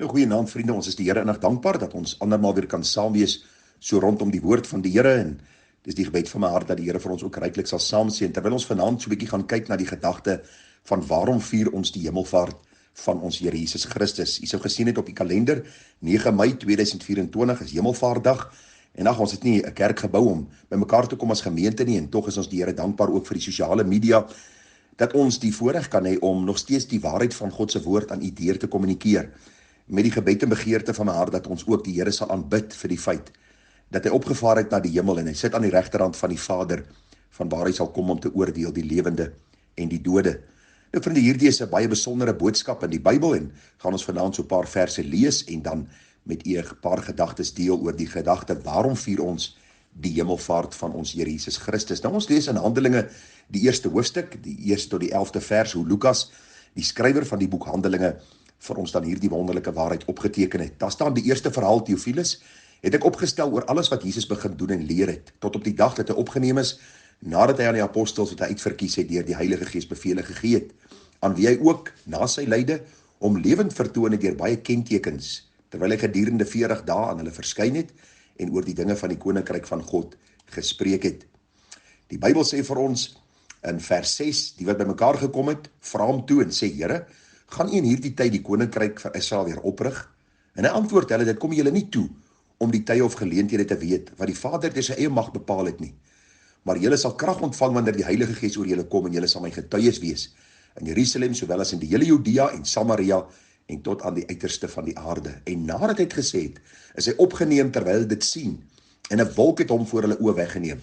Nou, goeienaand vriende, ons is die Here innig dankbaar dat ons andermaal weer kan saam wees so rondom die woord van die Here, en dis die gebed van my hart dat die Here vir ons ook ryklik sal saamseën, terwyl ons vanaand so 'n bietjie gaan kyk na die gedagte van waarom vier ons die hemelvaart van ons Here Jesus Christus. U sou gesien het op die kalender, 9 Mei 2024 is Hemelvaartdag, en ons het nie 'n kerk gebou om by mekaar te kom as gemeente nie, en tog is ons die Here dankbaar ook vir die sosiale media, dat ons die voorreg kan hê om nog steeds die waarheid van God se woord aan u deur te kommunikeer, met die gebed en begeerte van my hart dat ons ook die Here sal aanbid vir die feit dat hy opgevaar het na die hemel en hy sit aan die regterhand van die Vader, van waar hy sal kom om te oordeel die lewende en die dode. Nou vriende, hierdie is 'n baie besondere boodskap in die Bybel, en gaan ons vanaand so 'n paar verse lees en dan met u 'n paar gedagtes deel oor die gedagte waarom vier ons die hemelvaart van ons Here Jesus Christus. Nou ons lees in Handelinge die eerste hoofstuk, die 1 tot die 11de vers, hoe Lukas, die skrywer van die boek Handelinge, vir ons dan hierdie wonderlike waarheid opgeteken het. Daar staan die eerste verhaal, Theophilus, het ek opgestel oor alles wat Jesus begin doen en leer het, tot op die dag dat hy opgeneem is, nadat hy aan die apostels wat hy uitverkies het deur die Heilige Gees bevele gegee het, aan wie hy ook na sy lyde om lewend vertoon het deur baie kentekens, terwyl hy gedurende 40 dae aan hulle verskyn het en oor die dinge van die koninkryk van God gespreek het. Die Bybel sê vir ons in vers 6, die wat bymekaar gekom het, vra hom toe en sê: Here, gaan u in hierdie tyd die koninkryk van Israel weer oprig? En hy antwoord hulle: dit kom julle nie toe om die tye of geleenthede te weet wat die Vader deur sy eie mag bepaal het nie. Maar julle sal krag ontvang wanneer die Heilige Gees oor julle kom, en julle sal my getuies wees in Jerusalem sowel as in die hele Judea en Samaria en tot aan die uiterste van die aarde. En nadat hy het gesê het, is hy opgeneem terwyl hy dit sien, en 'n wolk het hom voor hulle oë weggeneem.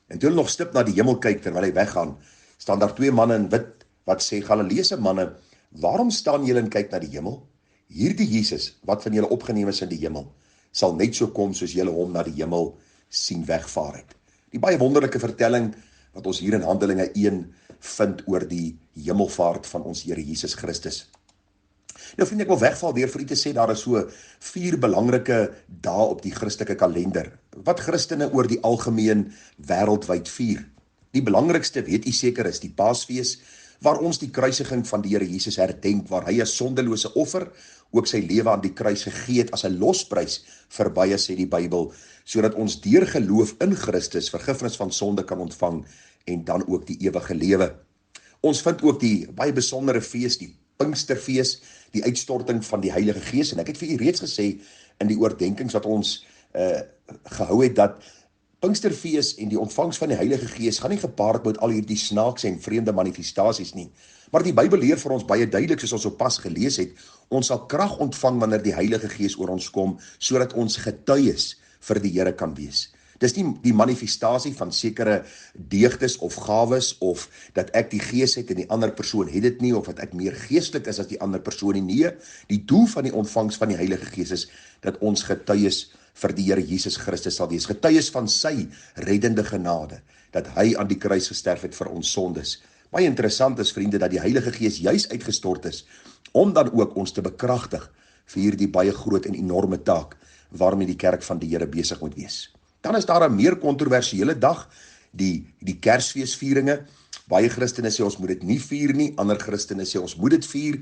En toe hulle nog stip na die hemel kyk terwyl hy weggaan, staan daar 2 manne in wit wat sê: Galileese manne, waarom staan julle en kyk na die hemel? Hierdie Jesus wat van julle opgeneem is in die hemel, sal net so kom soos julle hom na die hemel sien wegvaar het. Die baie wonderlike vertelling wat ons hier in Handelinge 1 vind oor die hemelvaart van ons Here Jesus Christus. Nou vriende, ek wil wegval deur vir u te sê, daar is so 4 belangrike dae op die Christelike kalender, wat Christene oor die algemeen wêreldwyd vier. Die belangrikste, weet u seker, is die Paasfees, waar ons die kruisiging van die Here Jesus herdenk, waar hy as sondelose offer ook sy lewe aan die kruis gegee het as 'n losprys vir baie, sê die Bybel, sodat ons deur geloof in Christus vergifnis van sonde kan ontvang en dan ook die ewige lewe. Ons vind ook die baie besondere fees, die Pinksterfees, die uitstorting van die Heilige Gees, en ek het vir u reeds gesê in die oordenkings wat ons gehou het, dat Pinksterfees en die ontvangs van die Heilige Gees gaan nie gepaard met al hierdie snaakse en vreemde manifestasies nie. Maar die Bybel leer vir ons baie duidelik, soos ons sopas gelees het, ons sal krag ontvang wanneer die Heilige Gees oor ons kom, sodat ons getuies vir die Here kan wees. Dis nie die manifestasie van sekere deugdes of gawes, of dat ek die Gees het en die ander persoon het dit nie, of dat ek meer geestelik is as die ander persoon nie. Nee, die doel van die ontvangs van die Heilige Gees is dat ons getuies vir die Here Jesus Christus sal wees, getuies van sy reddende genade, dat hy aan die kruis gesterf het vir ons sondes. Baie interessant is, vriende, dat die Heilige Gees juis uitgestort is, om dan ook ons te bekragtig vir hierdie baie groot en enorme taak, waarmee die kerk van die Here besig moet wees. Dan is daar 'n meer kontroversiële dag, die Kersfeesvieringe. Baie Christene sê ons moet dit nie vier nie, ander Christene sê ons moet dit vier.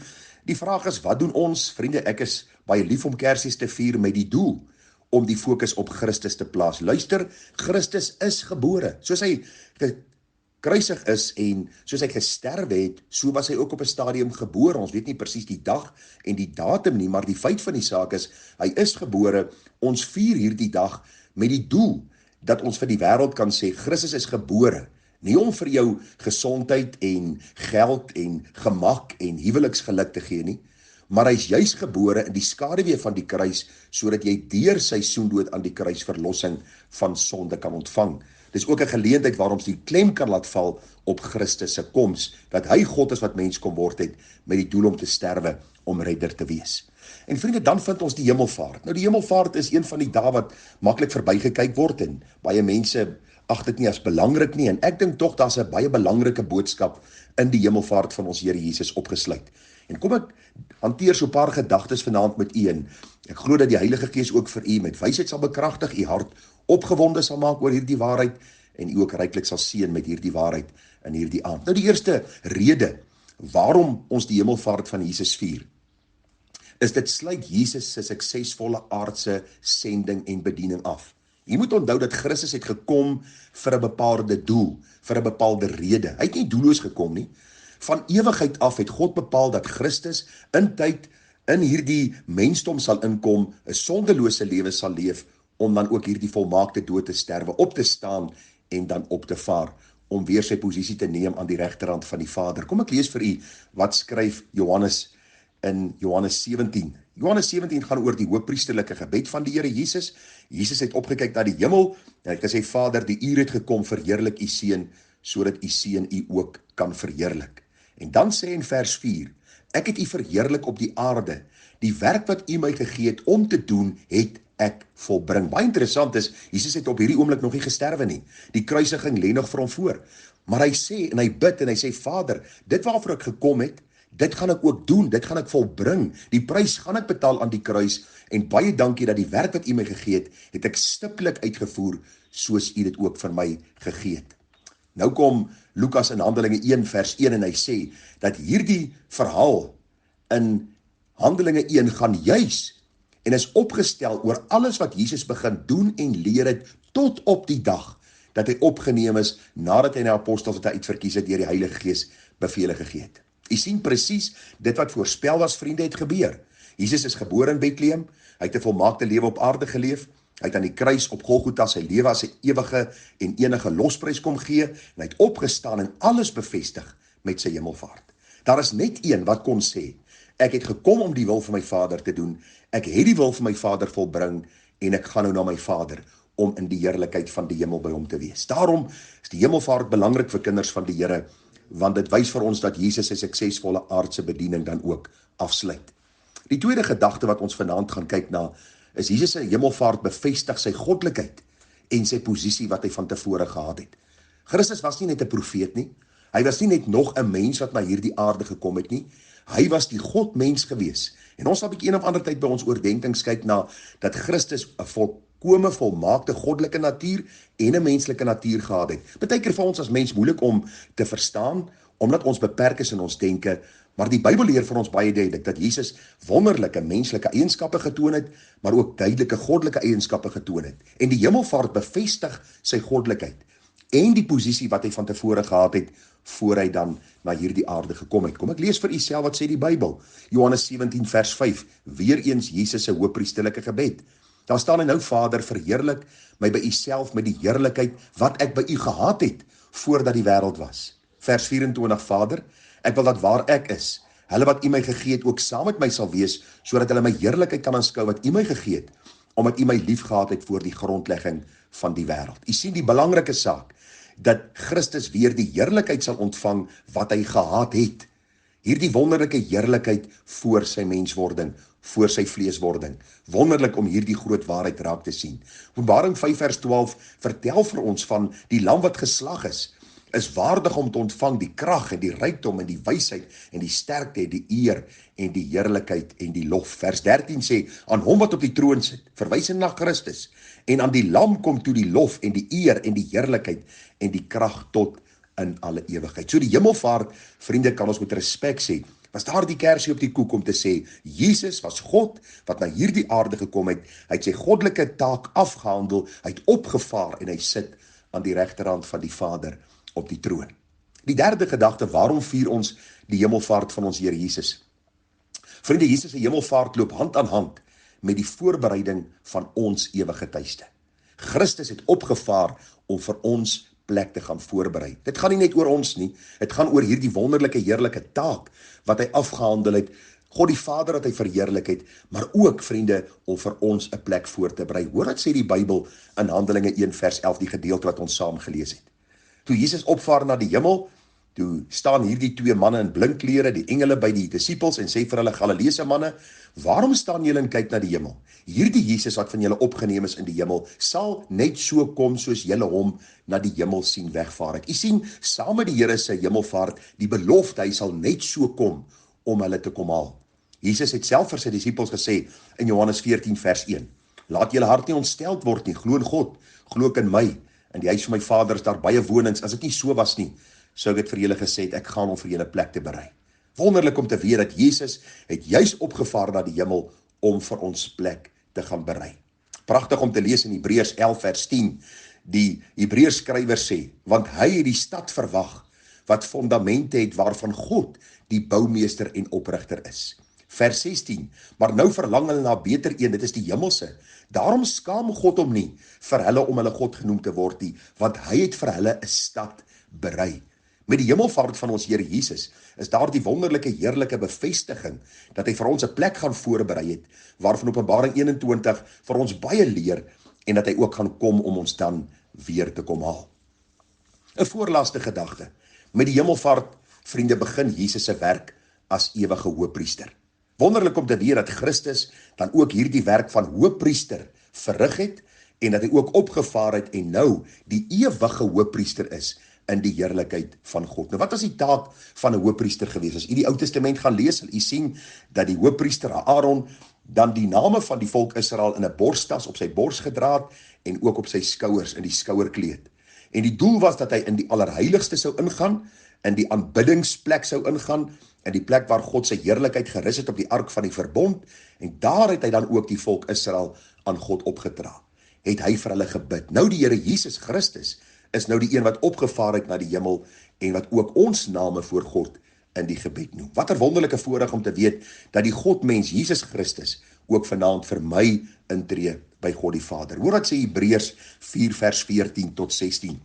Die vraag is, wat doen ons? Vriende, ek is baie lief om Kersfees te vier met die doel om die fokus op Christus te plaas. Luister, Christus is gebore. Soos hy gekruisig is en soos hy gesterwe het, so was hy ook op 'n stadium gebore. Ons weet nie presies die dag en die datum nie, maar die feit van die saak is, hy is gebore. Ons vier hierdie dag met die doel dat ons vir die wêreld kan sê, Christus is gebore. Nie om vir jou gesondheid en geld en gemak en huweliksgeluk te gee nie, maar hy is juis gebore in die skaduwee van die kruis, sodat jy deur sy soendood aan die kruis verlossing van sonde kan ontvang. Dis ook 'n geleentheid waar ons die klem kan laat val op Christus se koms, dat hy God is wat mens kom word het, met die doel om te sterwe, om redder te wees. En vriende, dan vind ons die hemelvaart. Nou die hemelvaart is een van die dae wat maklik verbygekyk word, en baie mense ag dit nie as belangrik nie, en ek dink tog daar's 'n baie belangrike boodskap in die hemelvaart van ons Here Jesus opgesluit. En kom ek hanteer so 'n paar gedagtes vanaand met u, en ek glo dat die Heilige Gees ook vir u met wysheid sal bekragtig, u hart opgewonde sal maak oor hierdie waarheid, en u ook ryklik sal seën met hierdie waarheid in hierdie aand. Nou die eerste rede waarom ons die hemelvaart van Jesus vier, is dit sluit Jesus se suksesvolle aardse sending en bediening af. Jy moet onthou dat Christus het gekom vir 'n bepaalde doel, vir 'n bepaalde rede. Hy het nie doelloos gekom nie. Van ewigheid af het God bepaal dat Christus in tyd in hierdie mensdom sal inkom, 'n sondelose lewe sal leef, om dan ook hierdie volmaakte dood te sterwe, op te staan en dan op te vaar, om weer sy posisie te neem aan die regterhand van die Vader. Kom ek lees vir u wat skryf Johannes in Johannes 17. Johannes 17 gaan oor die hoëpriesterlike gebed van die Here Jesus. Jesus het opgekyk na die hemel en hy het gesê, Vader, die uur het gekom, verheerlik u seun, sodat u seun u ook kan verheerlik. En dan sê in vers 4, ek het u verheerlik op die aarde, die werk wat u my gegee het om te doen, het ek volbring. Baie interessant is, Jesus het op hierdie oomblik nog nie gesterwe nie. Die kruisiging lê nog vir hom voor. Maar hy sê, en hy bid, en hy sê, Vader, dit waarvoor ek gekom het, dit gaan ek ook doen, dit gaan ek volbring. Die prys gaan ek betaal aan die kruis, en baie dankie dat die werk wat u my gegee het ek stiptelik uitgevoer, soos u dit ook vir my gegee het. Nou kom Lukas in Handelinge 1 vers 1 en hy sê, dat hierdie verhaal in Handelinge 1 gaan juis en is opgestel oor alles wat Jesus begin doen en leer het tot op die dag dat hy opgeneem is nadat hy na apostels wat hy uitverkies het deur die Heilige Gees bevele gegee het. U sien presies dit wat voorspel was, vriende, het gebeur. Jesus is gebore in Bethlehem, hy het 'n volmaakte lewe op aarde geleef, hy het aan die kruis op Golgotha sy lewe as 'n ewige en enige losprys kom gee en hy het opgestaan en alles bevestig met sy hemelvaart. Daar is net een wat kon sê, ek het gekom om die wil van my Vader te doen, ek het die wil van my Vader volbring en ek gaan nou na my Vader om in die heerlikheid van die hemel by hom te wees. Daarom is die hemelvaart belangrik vir kinders van die Here, want dit wys vir ons dat Jesus sy suksesvolle aardse bediening dan ook afsluit. Die tweede gedagte wat ons vanaand gaan kyk na, is Jesus se hemelvaart bevestig sy goddelikheid en sy posisie wat hy van tevore gehad het. Christus was nie net 'n profeet nie, hy was nie net nog 'n mens wat na hierdie aarde gekom het nie, hy was die Godmens gewees. En ons sal 'n bietjie een of ander tyd by ons oordeenkings kyk na, dat Christus 'n volkome volmaakte goddelike natuur en 'n menslike natuur gehad het. Partykeer vir ons as mens moeilik om te verstaan, omdat ons beperk is in ons denke, maar die Bybel leer vir ons baie duidelik, dat Jesus wonderlike menslike eienskappe getoon het, maar ook duidelike goddelike eienskappe getoon het. En die hemelvaart bevestig sy goddelikheid, en die posisie wat hy van tevore gehad het, voor hy dan na hierdie aarde gekom het. Kom ek lees vir u self wat sê die Bybel, Johannes 17 vers 5, weer eens Jesus se hoëpriesterlike gebed. Daar staan hy nou, Vader, verheerlik my by u self met die heerlikheid wat ek by u gehad het, voordat die wêreld was. Vers 24, Vader, ek wil dat waar ek is, hulle wat u my gegee het ook saam met my sal wees, sodat hulle my heerlikheid kan aanskou wat u my gegee het, omdat u my lief gehad het voor die grondlegging van die wêreld. U sien die belangrike saak, dat Christus weer die heerlikheid sal ontvang wat hy gehad het. Hierdie wonderlike heerlikheid voor sy menswording, voor sy vleeswording. Wonderlik om hierdie groot waarheid raak te sien. Openbaring 5 vers 12 vertel vir ons van die lam wat geslag is waardig om te ontvang die krag en die rykdom en die wysheid en die sterkte en die eer en die heerlikheid en die lof. Vers 13 sê, aan hom wat op die troon sit, verwysend na Christus, en aan die lam kom toe die lof en die eer en die heerlikheid en die krag tot in alle ewigheid. So die hemelvaart, vriende, kan ons met respek sê, was daar die kersie op die koek om te sê, Jesus was God wat na hierdie aarde gekom het, hy het sy goddelike taak afgehandel, hy het opgevaar en hy sit aan die regterhand van die Vader op die troon. Die derde gedagte, waarom vier ons die hemelvaart van ons Here Jesus? Vriende, Jesus se hemelvaart loop hand aan hand met die voorbereiding van ons ewige tuiste. Christus het opgevaar om vir ons plek te gaan voorberei. Dit gaan nie net oor ons nie, dit gaan oor hierdie wonderlike heerlike taak wat hy afgehandel het, God die Vader wat hy verheerlik het, maar ook, vriende, om vir ons 'n plek voor te berei. Hoor wat sê die Bybel in Handelinge 1 vers 11, die gedeelte wat ons saam gelees het. Toe Jesus opvaar na die hemel, toe staan hierdie twee manne in blinkklere, die engele by die disippels, en sê vir hulle, Galileese manne, waarom staan julle en kyk na die hemel? Hierdie Jesus wat van julle opgeneem is in die hemel, sal net so kom soos julle hom na die hemel sien wegvaar het. U sien, saam met die Here se hemelvaart, die belofte, hy sal net so kom om hulle te kom haal. Jesus het self vir sy disippels gesê in Johannes 14 vers 1, laat julle hart nie ontsteld word nie, glo in God, glo ook in my. In die huis van my Vader is daar baie wonings, as dit nie so was nie, sou ek het vir julle gesê, ek gaan om vir julle plek te berei. Wonderlik om te weet dat Jesus het juis opgevaar na die hemel om vir ons plek te gaan berei. Pragtig om te lees in Hebreërs 11 vers 10. Die Hebreërs skrywer sê, want hy het die stad verwag wat fondamente het waarvan God die boumeester en oprigter is. Vers 16, maar nou verlang hulle na beter een, dit is die hemelse. Daarom skaam God hom nie vir hulle om hulle God genoem te word nie, want hy het vir hulle 'n stad berei. Met die hemelvaart van ons Here Jesus is daar die wonderlike heerlike bevestiging dat hy vir ons 'n plek gaan voorberei het, waarvan Openbaring 21 vir ons baie leer en dat hy ook gaan kom om ons dan weer te kom haal. 'n Voorlaaste gedagte. Met die hemelvaart, vriende, begin Jesus se werk as ewige hoëpriester. Wonderlik om te weet dat Christus dan ook hierdie werk van hoëpriester verrig het en dat hy ook opgevaar het en nou die ewige hoëpriester is in die heerlikheid van God. Nou wat was die taak van 'n hoëpriester gewees? As u die Ou Testament gaan lees, sal u sien dat die hoëpriester Aaron dan die name van die volk Israel in 'n borstas op sy bors gedra het en ook op sy skouers in die skouerkleed. En die doel was dat hy in die allerheiligste sou ingaan, in die aanbiddingsplek sou ingaan, in die plek waar God sy heerlikheid gerus het op die ark van die verbond, en daar het hy dan ook die volk Israel aan God opgedra. Het hy vir hulle gebid. Nou die Here Jesus Christus is nou die een wat opgevaar het na die hemel en wat ook ons name voor God in die gebed noem. Wat 'n wonderlike voorreg om te weet dat die Godmens Jesus Christus ook vanaand vir my intree by God die Vader. Hoor wat sê Hebreërs 4 vers 14 tot 16.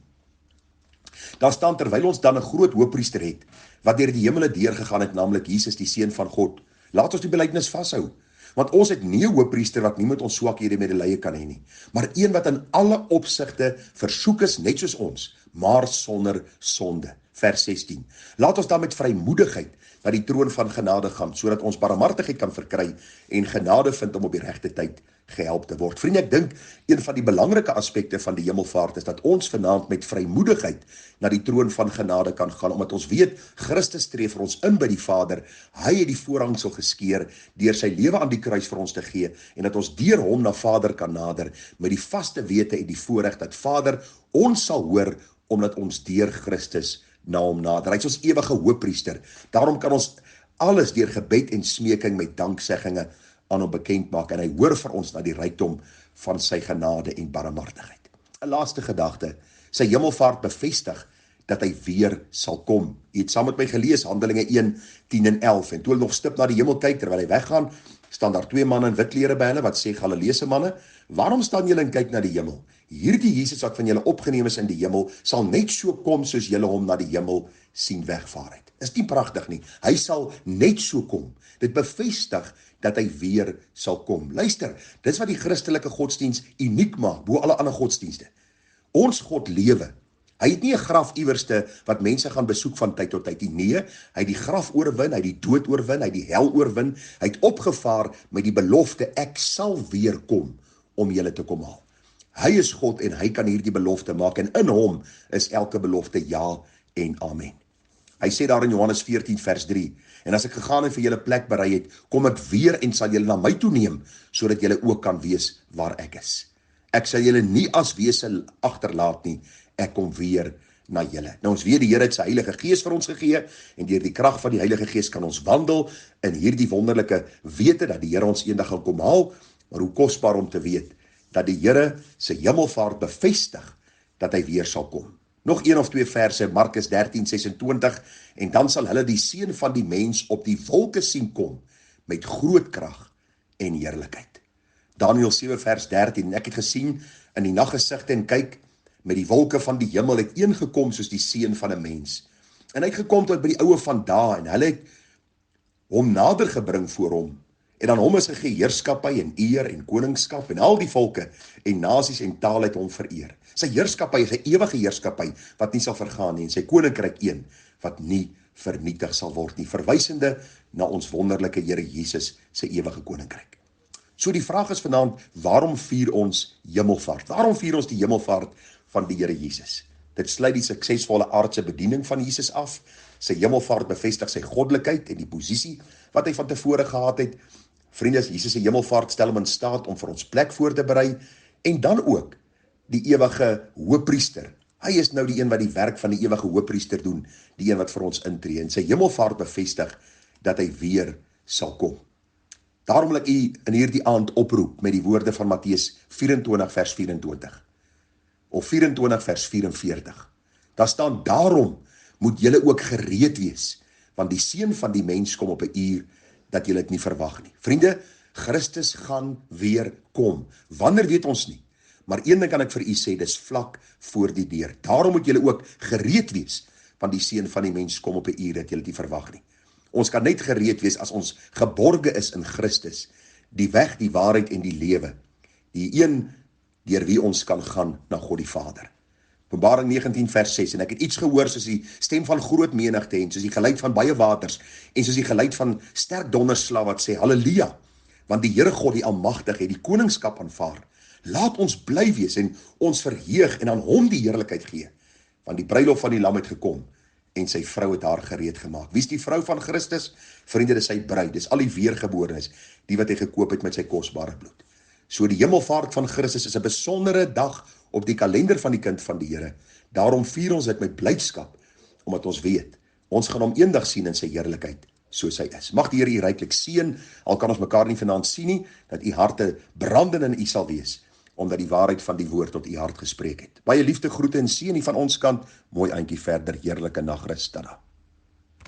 Daar staan, terwyl ons dan 'n groot hoëpriester het, wat deur die hemele deurgegaan het, naamlik Jesus die Seun van God. Laat ons die belydenis vashou, want ons het nie 'n hoëpriester wat nie met ons swakhede medelee kan hê nie, maar een wat in alle opsigte versoek is net soos ons, maar sonder sonde. Vers 16. Laat ons dan met vrymoedigheid na die troon van genade gaan, sodat ons barmhartigheid kan verkry en genade vind om op die regte tyd gehelp te word. Vriende, ek dink een van die belangrike aspekte van die hemelvaart is dat ons vanaand met vrymoedigheid na die troon van genade kan gaan, omdat ons weet, Christus tree vir ons in by die Vader. Hy het die voorhangsel geskeur deur sy lewe aan die kruis vir ons te gee, en dat ons deur hom na Vader kan nader, met die vaste wete en die voorreg dat Vader ons sal hoor, omdat ons deur Christus na hom nader. Hy is ons ewige hoëpriester. Daarom kan ons alles deur gebed en smeking met danksegginge aan hom bekend maak, en hy hoor vir ons na die rykdom van sy genade en barmhartigheid. 'n Laaste gedagte, sy hemelvaart bevestig dat hy weer sal kom. Jy het saam met my gelees, Handelinge 1, 10 en 11, en toe hulle nog stip na die hemel kyk, terwyl hy weggaan, staan daar 2 manne in wit klere by hulle, wat sê, Galileese manne, waarom staan julle en kyk na die hemel? Hierdie Jesus wat van julle opgeneem is in die hemel, sal net so kom soos julle hom na die hemel sien wegvaar het. Is nie pragtig nie? Hy sal net so kom. Dit bevestig dat hy weer sal kom. Luister, dit is wat die Christelike godsdiens uniek maak, bo alle ander godsdienste. Ons God lewe. Hy het nie 'n graf iewerste wat mense gaan besoek van tyd tot tyd nie. Nee, hy het die graf oorwin, hy het die dood oorwin, hy het die hel oorwin, hy het opgevaar met die belofte, ek sal weer kom om julle te kom haal. Hy is God en hy kan hierdie belofte maak, en in hom is elke belofte ja en amen. Hy sê daar in Johannes 14 vers 3, en as ek gegaan en vir julle plek berei het, kom ek weer en sal julle na my toe neem, sodat julle ook kan wees waar ek is. Ek sal julle nie as wese agterlaat nie, ek kom weer na julle. Nou ons weet die Here het sy Heilige Gees vir ons gegee, en deur die krag van die Heilige Gees kan ons wandel in hierdie wonderlike wete dat die Here ons eendag gaan kom haal, maar hoe kosbaar om te weet dat die Here sy hemelvaart bevestig dat hy weer sal kom. Nog 1 of 2 verse, Markus 13:26, en dan sal hulle die Seun van die mens op die wolke sien kom, met groot krag en heerlikheid. Daniël 7 vers 13, en ek het gesien in die naggesigte en kyk, met die wolke van die hemel het een gekom soos die Seun van 'n mens. En hy het gekom tot by die oue van dae, en hulle het hom nader gebring voor hom, en aan hom is gegee heerskappy en eer en koningskap, en al die volke en nasies en tale het hom vereer. Sy heerskappy is 'n ewige heerskappy wat nie sal vergaan nie, en sy koninkryk een wat nie vernietig sal word nie, verwysende na ons wonderlike Here Jesus se ewige koninkryk. So die vraag is vanaand, waarom vier ons hemelvaart? Waarom vier ons die hemelvaart van die Here Jesus? Dit sluit die suksesvolle aardse bediening van Jesus af. Sy hemelvaart bevestig sy goddelikheid en die posisie wat hy van tevore gehad het. Vriende, Jesus se hemelvaart stel hom in staat om vir ons plek voor te berei, en dan ook die ewige hoëpriester. Hy is nou die een wat die werk van die ewige hoëpriester doen, die een wat vir ons intree, en sy hemelvaart bevestig dat hy weer sal kom. Daarom wil ek u in hierdie aand oproep met die woorde van Matteus 24 vers 24 of 24 vers 44. Daar staan, daarom moet julle ook gereed wees, want die seun van die mens kom op 'n uur dat julle dit nie verwag nie. Vriende, Christus gaan weer kom. Wanneer weet ons nie, maar een ding kan ek vir u sê, dis vlak voor die deur. Daarom moet julle ook gereed wees, want die seun van die mens kom op 'n uur dat julle dit nie verwag nie. Ons kan net gereed wees as ons geborge is in Christus, die weg, die waarheid en die lewe, die een deur wie ons kan gaan na God die Vader. Openbaring 19 vers 6, en ek het iets gehoor soos die stem van groot menigte en soos die geluid van baie waters en soos die geluid van sterk donderslag wat sê, Halleluja, want die Here God die Almagtige het die koningskap aanvaar. Laat ons bly wees en ons verheug en aan hom die heerlikheid gee, want die bruilof van die Lam het gekom en sy vrou het haar gereed gemaak. Wie is die vrou van Christus? Vriende, dis sy bruid, dis al die weergeborenes, die wat hy gekoop het met sy kosbare bloed. So die hemelvaart van Christus is 'n besondere dag op die kalender van die kind van die Here. Daarom vier ons dit met blydskap, omdat ons weet, ons gaan hom eendag sien in sy heerlikheid, soos hy is. Mag die Here u ryklik seën, al kan ons mekaar nie vanaand sien nie, dat u harte brandend in u sal wees, omdat die waarheid van die woord tot u hart gespreek het. Baie liefde, groete en seën van ons kant. Mooi aantjie verder, heerlike nagrus. Tada.